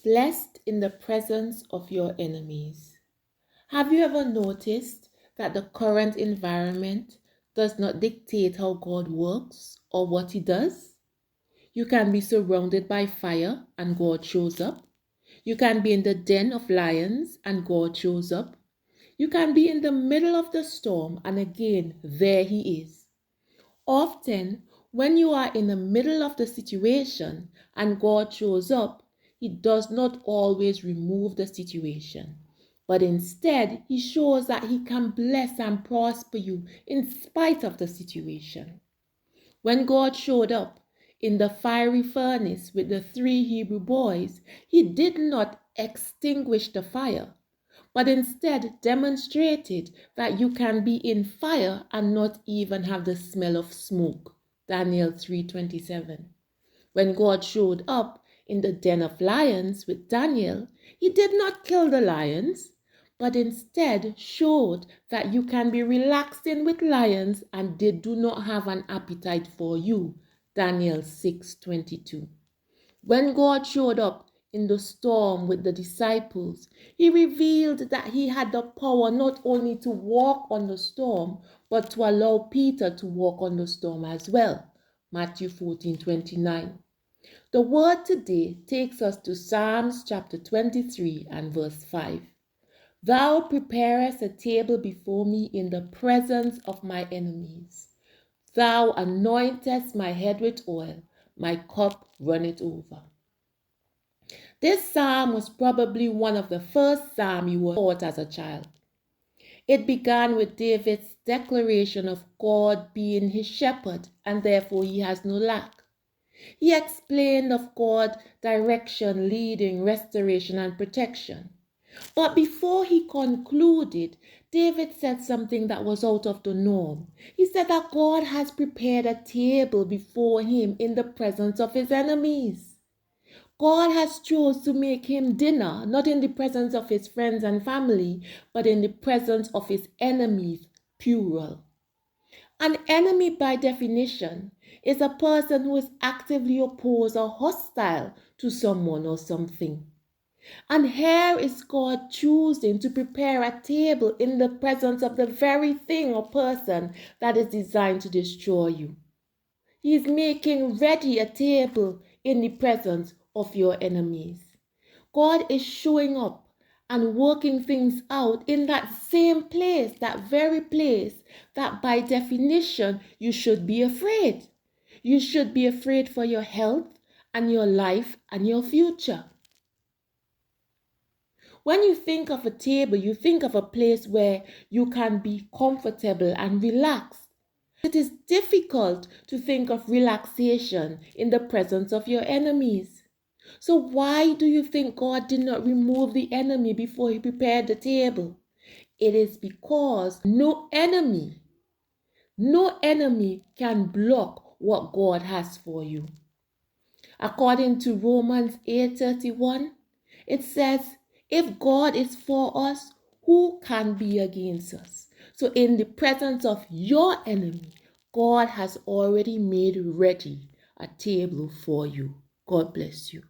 Blessed in the presence of your enemies. Have you ever noticed that the current environment does not dictate how God works or what He does? You can be surrounded by fire and God shows up. You can be in the den of lions and God shows up. You can be in the middle of the storm and again, there He is. Often, when you are in the middle of the situation and God shows up, He does not always remove the situation, but instead He shows that He can bless and prosper you in spite of the situation. When God showed up in the fiery furnace with the 3 Hebrew boys, He did not extinguish the fire, but instead demonstrated that you can be in fire and not even have the smell of smoke. Daniel 3:27. When God showed up in the den of lions with Daniel, He did not kill the lions, but instead showed that you can be relaxing with lions and they do not have an appetite for you. Daniel 6:22. When God showed up in the storm with the disciples, He revealed that He had the power not only to walk on the storm, but to allow Peter to walk on the storm as well. Matthew 14:29. The word today takes us to Psalms chapter 23 and verse 5. Thou preparest a table before me in the presence of my enemies. Thou anointest my head with oil, my cup runneth over. This psalm was probably one of the first psalms you were taught as a child. It began with David's declaration of God being his shepherd and therefore he has no lack. He explained of God's direction, leading, restoration, and protection. But before he concluded, David said something that was out of the norm. He said that God has prepared a table before him in the presence of his enemies. God has chose to make him dinner, not in the presence of his friends and family, but in the presence of his enemies, plural. An enemy, by definition, is a person who is actively opposed or hostile to someone or something. And here is God choosing to prepare a table in the presence of the very thing or person that is designed to destroy you. He is making ready a table in the presence of your enemies. God is showing up and working things out in that same place, that very place that by definition you should be afraid. You should be afraid for your health and your life and your future. When you think of a table, you think of a place where you can be comfortable and relaxed. It is difficult to think of relaxation in the presence of your enemies. So why do you think God did not remove the enemy before He prepared the table? It is because no enemy can block what God has for you. According to Romans 8:31, it says, if God is for us, who can be against us? So in the presence of your enemy, God has already made ready a table for you. God bless you.